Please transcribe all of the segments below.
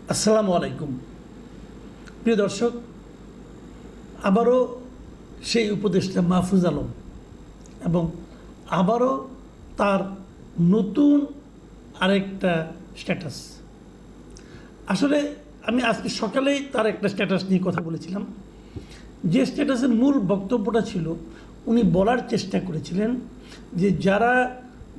আসসালামু আলাইকুম প্রিয় দর্শক, আবারও সেই উপদেষ্টা মাহফুজ আলম এবং আবারও তার নতুন আরেকটা স্ট্যাটাস। আসলে আমি আজকে সকালেই তার একটা স্ট্যাটাস নিয়ে কথা বলেছিলাম। যে স্ট্যাটাসের মূল বক্তব্যটা ছিল, উনি বলার চেষ্টা করেছিলেন যে যারা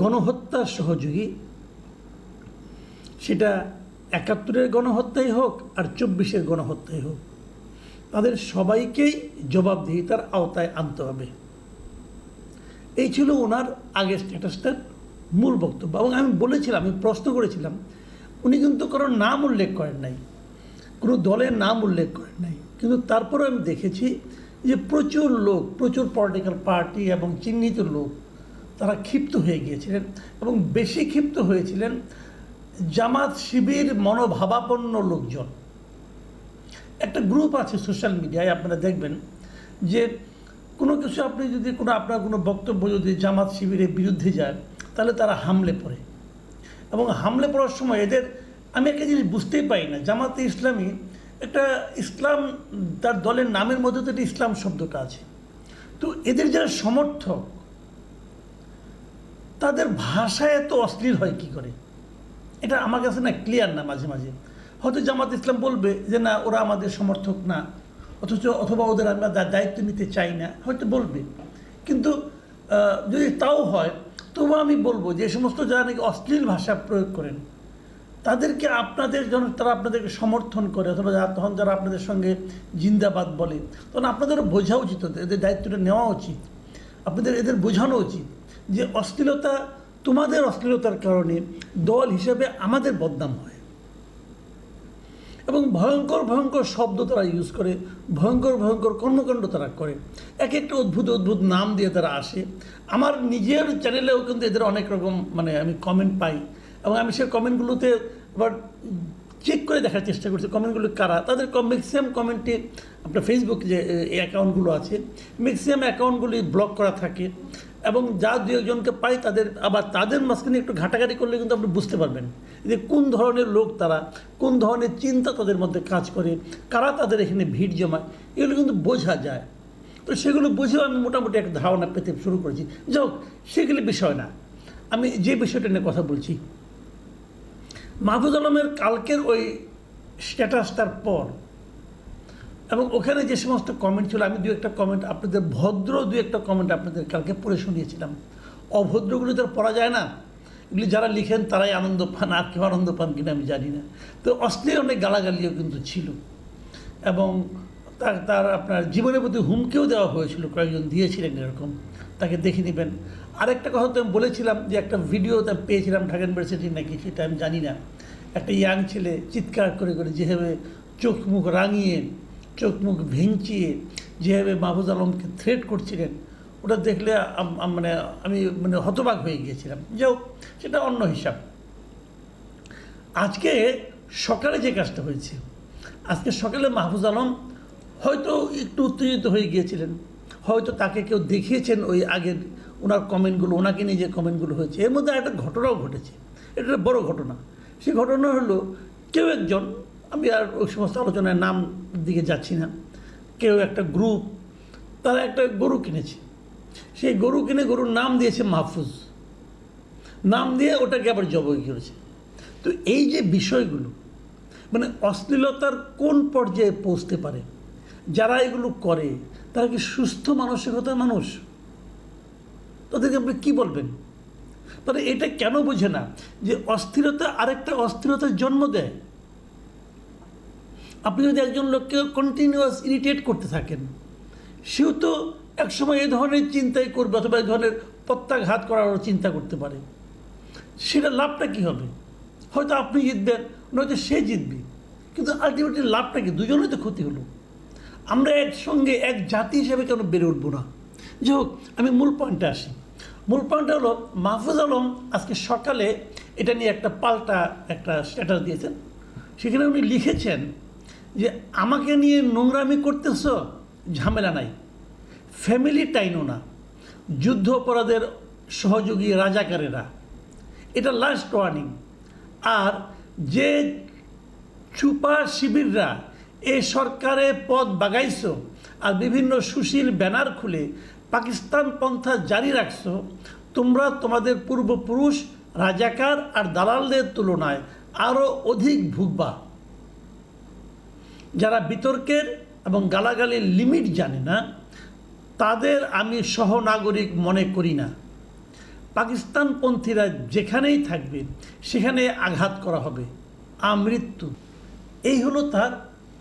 গণহত্যার সহযোগী, সেটা ৭১-এর গণহত্যাই হোক আর ২৪-এর গণহত্যাই হোক, তাদের সবাইকেই জবাবদিহিতার আওতায় আনতে হবে। এই ছিল ওনার আগের স্ট্যাটাসটার মূল বক্তব্য। এবং আমি বলেছিলাম, আমি প্রশ্ন করেছিলাম, উনি কিন্তু কারোর নাম উল্লেখ করেন নাই, কোনো দলের নাম উল্লেখ করেন নাই, কিন্তু তারপরে আমি দেখেছি যে প্রচুর লোক, প্রচুর পলিটিক্যাল পার্টি এবং চিহ্নিত লোক তারা ক্ষিপ্ত হয়ে গিয়েছিলেন এবং বেশি ক্ষিপ্ত হয়েছিলেন জামাত শিবির মনোভাবাপন্ন লোকজন। একটা গ্রুপ আছে সোশ্যাল মিডিয়ায়, আপনারা দেখবেন যে কোনো কিছু আপনি যদি আপনার কোনো বক্তব্য যদি জামাত শিবিরের বিরুদ্ধে যায়, তাহলে তারা হামলে পড়ে। এবং হামলে পড়ার সময় এদের, আমি একটা জিনিস বুঝতেই পারি না, জামাতে ইসলামী একটা ইসলাম, তার দলের নামের মধ্যে তো একটা ইসলাম শব্দটা আছে, তো এদের যারা সমর্থক তাদের ভাষায় এত অশ্লীল হয় কী করে, এটা আমার কাছে না ক্লিয়ার না। মাঝে মাঝে হয়তো জামাত ইসলাম বলবে যে না, ওরা আমাদের সমর্থক না, অথবা ওদের আমরা দায়িত্ব নিতে চাই না, হয়তো বলবে। কিন্তু যদি তাও হয়, তবু আমি বলবো যে সমস্ত যারা নাকি অশ্লীল ভাষা প্রয়োগ করেন, তাদেরকে আপনাদের যখন তারা আপনাদেরকে সমর্থন করে, অথবা তখন যারা আপনাদের সঙ্গে জিন্দাবাদ বলে, তখন আপনাদেরও বোঝা উচিত, এদের দায়িত্বটা নেওয়া উচিত, আপনাদের এদের বোঝানো উচিত যে অশ্লীলতা, তোমাদের অশ্লীলতার কারণে দল হিসেবে আমাদের বদনাম হয়। এবং ভয়ঙ্কর ভয়ঙ্কর শব্দ তারা ইউজ করে, ভয়ঙ্কর ভয়ঙ্কর কর্মকাণ্ড তারা করে, এক একটা অদ্ভুত অদ্ভুত নাম দিয়ে তারা আসে। আমার নিজের চ্যানেলেও কিন্তু এদের অনেক রকম আমি কমেন্ট পাই, এবং আমি সেই কমেন্টগুলোতে আবার চেক করে দেখার চেষ্টা করছি কমেন্টগুলো কারা। তাদের ম্যাক্সিমাম কমেন্টে আপনার ফেসবুক যে অ্যাকাউন্টগুলো আছে, ম্যাক্সিমাম অ্যাকাউন্টগুলি ব্লক করা থাকে, এবং যা দু একজনকে পাই তাদের মাঝখানে একটু ঘাটাঘাটি করলে কিন্তু আপনি বুঝতে পারবেন যে কোন ধরনের লোক তারা, কোন ধরনের চিন্তা তাদের মধ্যে কাজ করে, কারা তাদের এখানে ভিড় জমায়, এগুলো কিন্তু বোঝা যায়। তো সেগুলো বুঝেও আমি মোটামুটি একটা ধারণা পেতে শুরু করেছি। যাই হোক, সেগুলি বিষয় না, আমি যে বিষয়টা নিয়ে কথা বলছি, মাহফুজ আলমের কালকের ওই স্ট্যাটাসটার পর এবং ওখানে যে সমস্ত কমেন্ট ছিল, আমি দু একটা কমেন্ট আপনাদের, ভদ্র দু একটা কমেন্ট আপনাদের কালকে পড়ে শুনিয়েছিলাম। অভদ্রগুলি তো আর পড়া যায় না, এগুলি যারা লিখেন তারাই আনন্দ পান, আর কেউ আনন্দ পান কিনা আমি জানি না। তো অশ্লীল অনেক গালাগালিও কিন্তু ছিল, এবং তার আপনার জীবনের প্রতি হুমকিও দেওয়া হয়েছিল, কয়েকজন দিয়েছিলেন এরকম, তাকে দেখে নেবেন। আরেকটা কথা তো আমি বলেছিলাম যে একটা ভিডিও পেয়েছিলাম ঢাকা ইউনিভার্সিটি নাকি, সেটা আমি জানি না, একটা ইয়াং ছেলে চিৎকার করে করে যেভাবে চোখ মুখ রাঙিয়ে, চোখ মুখ ভেঙচিয়ে যেভাবে মাহফুজ আলমকে থ্রেট করছিলেন, ওটা দেখলে আমি হতবাক হয়ে গিয়েছিলাম। যাই হোক, সেটা অন্য হিসাব। আজকে সকালে যে কাজটা হয়েছে, আজকে সকালে মাহফুজ আলম হয়তো একটু উত্তেজিত হয়ে গিয়েছিলেন, হয়তো তাকে কেউ দেখিয়েছেন ওই আগের ওনার কমেন্টগুলো, ওনাকে নিয়ে যে কমেন্টগুলো হয়েছে, এর মধ্যে একটা ঘটনাও ঘটেছে, এটা একটা বড় ঘটনা। সেই ঘটনা হলো, কেউ একজন, আমি আর ওই সমস্ত আলোচনার নাম দিকে যাচ্ছি না, কেউ একটা গ্রুপ, তারা একটা গরু কিনেছে, সেই গরু কিনে গরুর নাম দিয়েছে মাহফুজ, নাম দিয়ে ওটাকে আবার জবাই করেছে। তো এই যে বিষয়গুলো, অশ্লীলতার কোন পর্যায়ে পৌঁছতে পারে, যারা এগুলো করে তারা কি সুস্থ মানসিকতার মানুষ? তাদেরকে আপনি কী বলবেন? তারা এটা কেন বোঝে না যে অস্থিরতা আরেকটা অস্থিরতার জন্ম দেয়? আপনি যদি একজন লোককে কন্টিনিউয়াস ইরিটেট করতে থাকেন, সেও তো একসময় এই ধরনের চিন্তাই করবে, অথবা এই ধরনের প্রত্যাঘাত করারও চিন্তা করতে পারে। সেটা লাভটা কী হবে? হয়তো আপনি জিতবেন, নয়তো সে জিতবে, কিন্তু আলটিমেটলি লাভটা কি? দুজনেই তো ক্ষতি হলো। আমরা একসঙ্গে এক জাতি হিসেবে কেন বেড়ে উঠবো না? যাই হোক, আমি মূল পয়েন্টে আসি। মূল পয়েন্টটা হলো, মাহফুজ আলম আজকে সকালে এটা নিয়ে একটা পাল্টা একটা স্ট্যাটাস দিয়েছেন। সেখানে উনি লিখেছেন যে আমাকে নিয়ে নোংরামি করতেছ, ঝামেলা নাই, ফ্যামিলি টাইনও না, যুদ্ধ অপরাধের সহযোগী রাজাকারেরা, এটা লাস্ট ওয়ার্নিং। আর যে চুপা শিবিররা এই সরকারে পদ বাগাইছো আর বিভিন্ন সুশীল ব্যানার খুলে পাকিস্তান পন্থা জারি রাখছো, তোমরা তোমাদের পূর্বপুরুষ রাজাকার আর দালালদের তুলনায় আরও অধিক ভুগবা। যারা বিতর্কের এবং গালাগালির লিমিট জানে না তাদের আমি সহনাগরিক মনে করি না। পাকিস্তানপন্থীরা যেখানেই থাকবে সেখানে আঘাত করা হবে, আমৃত্যু। এই হলো তার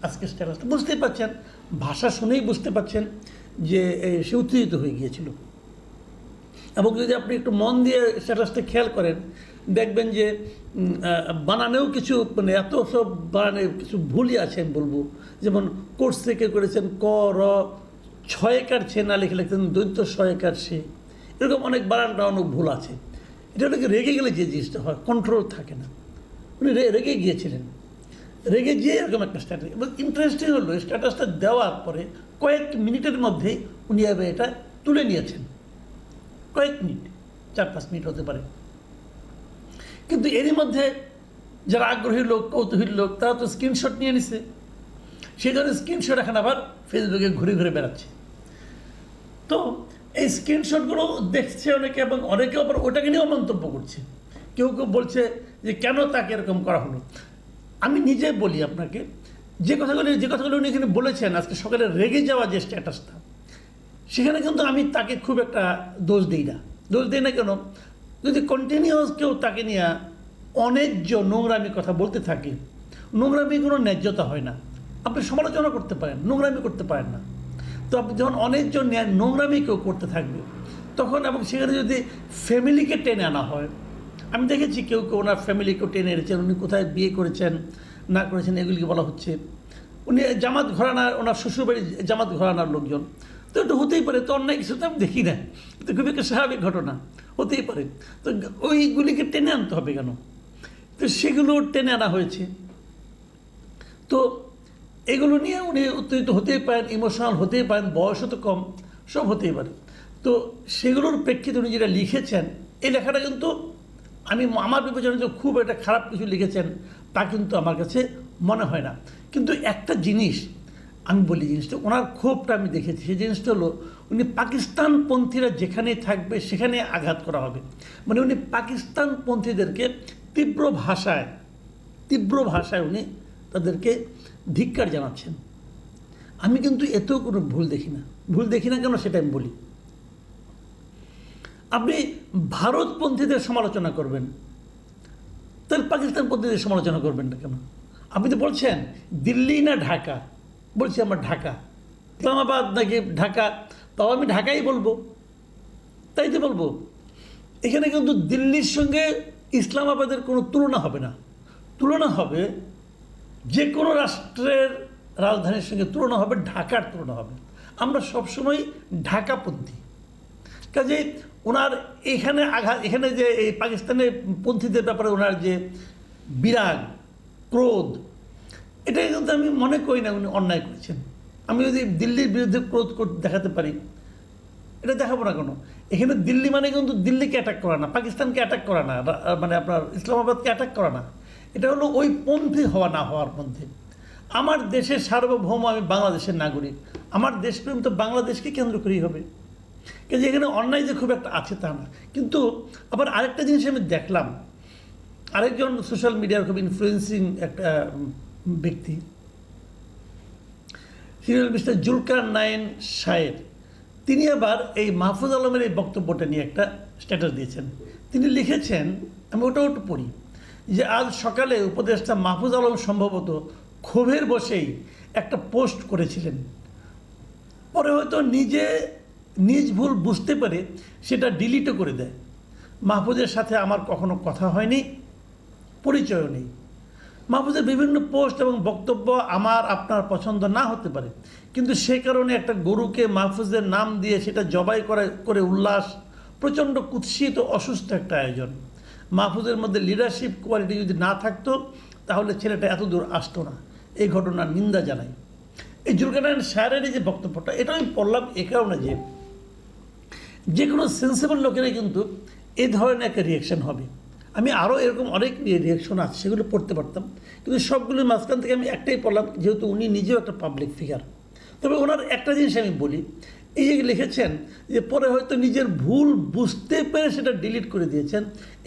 আজকে স্ট্যাটাস। বুঝতেই পারছেন, ভাষা শুনেই বুঝতে পারছেন যে সে উত্তেজিত হয়ে গিয়েছিল। এবং যদি আপনি একটু মন দিয়ে স্ট্যাটাসটা খেয়াল করেন দেখবেন যে বানানেও কিছু মানে এত সব বানানে কিছু ভুলই আছে আমি বলবো। যেমন কোর্স থেকে করেছেন ক র ছয়কার ছে না লিখে লিখতেন দৈত্য ছয়কার সে, এরকম অনেক বানানটা অনেক ভুল আছে। এটা অনেকে রেগে গেলে যে জিনিসটা হয় কন্ট্রোল থাকে না, উনি রেগে গিয়েছিলেন, রেগে গিয়ে এরকম একটা স্ট্যাটাস। এবং ইন্টারেস্টিং হলো স্ট্যাটাসটা দেওয়ার পরে কয়েক মিনিটের মধ্যেই উনি এটা তুলে নিয়েছেন। কয়েক মিনিট, 4-5 মিনিট হতে পারে। কিন্তু এরই মধ্যে যারা আগ্রহী লোক, কৌতূহলী লোক, তারা তো স্ক্রিনশট নিয়ে নিছে। সেই জন্য স্ক্রিনশট এখন আবার ফেসবুকে ঘুরে ঘুরে বেড়াচ্ছে। তো এই স্ক্রিনশটগুলো দেখছে অনেকে এবং অনেকে আবার ওটাকে নিয়েও মন্তব্য করছে। কেউ কেউ বলছে যে কেন তাকে এরকম করা হলো। আমি নিজে বলি আপনাকে, যে কথাগুলো উনি এখানে বলেছেন আজকে সকালে রেগে যাওয়া যে স্ট্যাটাসটা, সেখানে কিন্তু আমি তাকে খুব একটা দোষ দিই না। কেন? যদি কন্টিনিউয়াস কেউ তাকে নিয়ে অন্যায্য নোংরামি কথা বলতে থাকে, নোংরামি কোনো ন্যায্যতা হয় না। আপনি সমালোচনা করতে পারেন, নোংরামি করতে পারেন না। তো আপনি যখন অন্যায্য নোংরামি কেউ করতে থাকবে তখন, এবং সেখানে যদি ফ্যামিলিকে টেনে আনা হয়, আমি দেখেছি কেউ ওনার ফ্যামিলিকেও টেনে এনেছেন, উনি কোথায় বিয়ে করেছেন না করেছেন এগুলিকে বলা হচ্ছে। উনি জামাত ঘরানার, ওনার শ্বশুরবাড়ি জামাত ঘরানার লোকজন, তো একটু হতেই পারে। তো অন্যায় কিছু তো আমি দেখি না, তো খুবই একটা স্বাভাবিক ঘটনা, হতেই পারে। তো ওইগুলিকে টেনে আনতে হবে কেন? তো সেগুলো টেনে আনা হয়েছে। তো এগুলো নিয়ে উনি উত্তেজিত হতেই পারেন, ইমোশনাল হতেই পারেন, বয়সও তো কম, সব হতেই পারে। তো সেগুলোর প্রেক্ষিতে উনি যেটা লিখেছেন, এই লেখাটা কিন্তু আমার বিবেচনায় যে খুব একটা খারাপ কিছু লিখেছেন তা কিন্তু আমার কাছে মনে হয় না। কিন্তু একটা জিনিস আমি বলি, জিনিসটা ওনার ক্ষোভটা আমি দেখেছি, সেই জিনিসটা হলো উনি পাকিস্তানপন্থীরা যেখানেই থাকবে সেখানে আঘাত করা হবে। মানে উনি পাকিস্তানপন্থীদেরকে তীব্র ভাষায় উনি তাদেরকে ধিক্কার জানাচ্ছেন। আমি কিন্তু এতেও কোনো ভুল দেখি না কেন সেটা আমি বলি। আপনি ভারতপন্থীদের সমালোচনা করবেন, তাহলে পাকিস্তানপন্থীদের সমালোচনা করবেন না কেন? আপনি তো বলছেন দিল্লি না ঢাকা, বলছি আমার ঢাকা, ইসলামাবাদ নাকি ঢাকা, তাও আমি ঢাকাই বলবো, তাই তো বলবো। এখানে কিন্তু দিল্লির সঙ্গে ইসলামাবাদের কোনো তুলনা হবে না। তুলনা হবে যে কোনো রাষ্ট্রের রাজধানীর সঙ্গে তুলনা হবে, ঢাকার তুলনা হবে। আমরা সবসময় ঢাকাপন্থী। কাজে ওনার এখানে যে এই পাকিস্তানের পন্থীদের ব্যাপারে ওনার যে বিরাগ, ক্রোধ, এটা কিন্তু আমি মনে করি না উনি অন্যায় করেছেন। আমি যদি দিল্লির বিরুদ্ধে ক্রোধ দেখাতে পারি, এটা দেখাবো না কেন? এখানে দিল্লি মানে কিন্তু দিল্লিকে অ্যাটাক করা না, পাকিস্তানকে অ্যাটাক করা না, মানে আপনার ইসলামাবাদকে অ্যাটাক করা না। এটা হলো ওই পন্থী হওয়া না হওয়ার মধ্যে। আমার দেশের সার্বভৌম, আমি বাংলাদেশের নাগরিক, আমার দেশপ্রেম তো বাংলাদেশকে কেন্দ্র করেই হবে। কিন্তু এখানে অন্যায় যে খুব একটা আছে তা না। কিন্তু আবার আরেকটা জিনিস আমি দেখলাম, আরেকজন সোশ্যাল মিডিয়ার খুব ইনফ্লুয়েন্সিং একটা ব্যক্তি, সিরিয়াল মিস্টার জুলকারনাইন শায়ের, তিনি আবার এই মাহফুজ আলমের এই বক্তব্যটা নিয়ে একটা স্ট্যাটাস দিয়েছেন। তিনি লিখেছেন, আমি ওটাও একটু পড়ি, যে আজ সকালে উপদেষ্টা মাহফুজ আলম সম্ভবত ক্ষোভের বসেই একটা পোস্ট করেছিলেন, পরে হয়তো নিজ ভুল বুঝতে পারে সেটা ডিলিটও করে দেয়। মাহফুজের সাথে আমার কখনো কথা হয়নি, পরিচয়ও নেই। মাহফুজের বিভিন্ন পোস্ট এবং বক্তব্য আমার আপনার পছন্দ না হতে পারে, কিন্তু সে কারণে একটা গরুকে মাহফুজের নাম দিয়ে সেটা জবাই করে উল্লাস, প্রচণ্ড কুৎসিত অসুস্থ একটা আয়োজন। মাহফুজের মধ্যে লিডারশিপ কোয়ালিটি যদি না থাকতো তাহলে ছেলেটা এত দূর আসতো না। এই ঘটনার নিন্দা জানাই। এই জুলকারনাইন শায়ের যে বক্তব্যটা, এটা আমি পড়লাম এ কারণে যে কোনো সেন্সিবল লোকেরাই কিন্তু এই ধরনের একটা রিয়াকশান হবে। আমি আরও এরকম অনেক রিয়াকশন আছে, সেগুলো পড়তে পারতাম, কিন্তু সবগুলোর মাঝখান থেকে আমি একটাই পড়লাম, যেহেতু উনি নিজেও একটা পাবলিক ফিগার। তবে ওনার একটা জিনিস আমি বলি, এই যে লিখেছেন যে পরে হয়তো নিজের ভুল বুঝতে পেরে সেটা ডিলিট করে দিয়েছেন,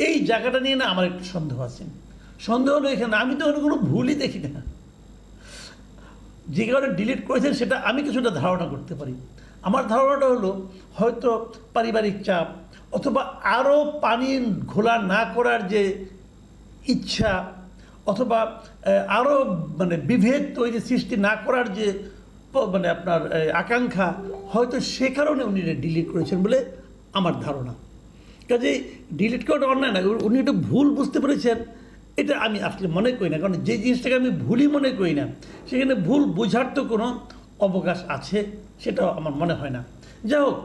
এই জায়গাটা নিয়ে না আমার একটু সন্দেহ আছে। সন্দেহ হলো এখানে আমি তো কোনো ভুলই দেখি না, যে কারণে ডিলিট করেছেন সেটা আমি কিছুটা ধারণা করতে পারি। আমার ধারণাটা হলো হয়তো পারিবারিক চাপ, অথবা আরও পানি ঘোলা না করার যে ইচ্ছা, অথবা আরও মানে বিভেদ তৈরি সৃষ্টি না করার যে মানে আপনার আকাঙ্ক্ষা, হয়তো সে কারণে উনি ডিলিট করেছেন বলে আমার ধারণা। কাজেই ডিলিট করাটা অন্যায় না, উনি এটা ভুল বুঝতে পেরেছেন, এটা আমি আসলে মনে করি না। কারণ যে জিনিসটাকে আমি ভুলই মনে করি না, সেখানে ভুল বোঝার তো কোনো অবকাশ আছে, সেটাও আমার মনে হয় না। যাই হোক,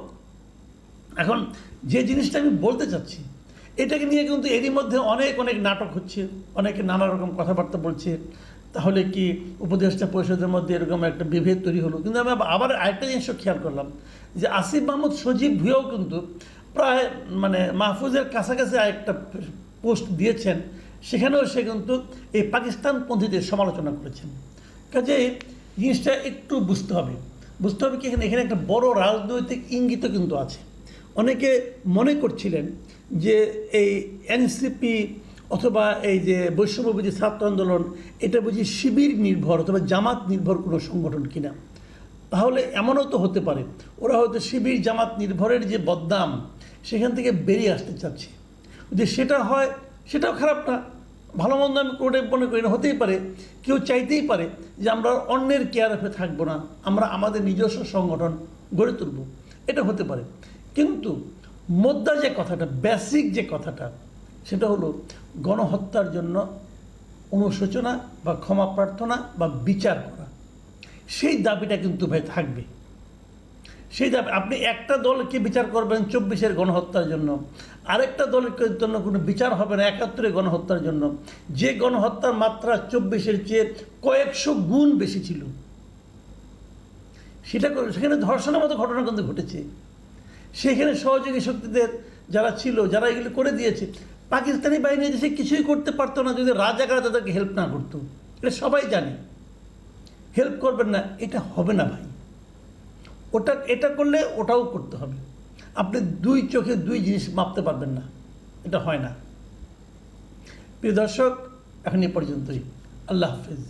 এখন যে জিনিসটা আমি বলতে চাচ্ছি, এটাকে নিয়ে কিন্তু এরই মধ্যে অনেক অনেক নাটক হচ্ছে, অনেকে নানা রকম কথাবার্তা বলছে, তাহলে কি উপদেষ্টা পরিষদের মধ্যে এরকম একটা বিভেদ তৈরি হলো। কিন্তু আমি আবার আরেকটা জিনিসও খেয়াল করলাম যে আসিফ মাহমুদ সজীব ভুঁইয়াও কিন্তু প্রায় মানে মাহফুজের কাছাকাছি আরেকটা পোস্ট দিয়েছেন, সেখানেও সে কিন্তু এই পাকিস্তানপন্থীদের সমালোচনা করেছেন। কাজেই জিনিসটা একটু বুঝতে হবে কি এখানে একটা বড় রাজনৈতিক ইঙ্গিতও কিন্তু আছে। অনেকে মনে করছিলেন যে এই এনসিপি অথবা এই যে বৈষম্যবিরোধী ছাত্র আন্দোলন, এটা বুঝি শিবির নির্ভর অথবা জামাত নির্ভর কোনো সংগঠন কিনা। তাহলে এমনও তো হতে পারে ওরা হয়তো শিবির জামাত নির্ভরের যে বদনাম, সেখান থেকে বেরিয়ে আসতে চাচ্ছে। যদি সেটা হয়, সেটাও খারাপ না, ভালো মন্দ আমি কোর্টে মনে করি না। হতেই পারে, কেউ চাইতেই পারে যে আমরা অন্যের কেয়ারফে থাকবো না, আমরা আমাদের নিজস্ব সংগঠন গড়ে তুলব, এটা হতে পারে। কিন্তু মোদ্দা যে কথাটা, বেসিক যে কথাটা, সেটা হলো গণহত্যার জন্য অনুশোচনা বা ক্ষমা প্রার্থনা বা বিচার করা, সেই দাবিটা কিন্তু ভাই থাকবে। সেই দাবি, আপনি একটা দলকে বিচার করবেন 24-এর গণহত্যার জন্য, আরেকটা দলের জন্য কোনো বিচার হবে না 71-এর গণহত্যার জন্য, যে গণহত্যার মাত্রা 24-এর চেয়ে কয়েকশো গুণ বেশি ছিল। সেখানে ধর্ষণের মতো ঘটনা কিন্তু ঘটেছে। সেখানে সহযোগী শক্তিদের যারা ছিল, যারা এগুলো করে দিয়েছে, পাকিস্তানি বাহিনী দেশে কিছুই করতে পারতো না যদি রাজাকাররা তাদেরকে হেল্প না করতো। এটা সবাই জানে। হেল্প করবেন না, এটা হবে না ভাই। এটা করলে ওটাও করতে হবে। আপনি দুই চোখে দুই জিনিস মাপতে পারবেন না, এটা হয় না। প্রিয় দর্শক, এখন এ পর্যন্তই। আল্লাহ হাফেজ।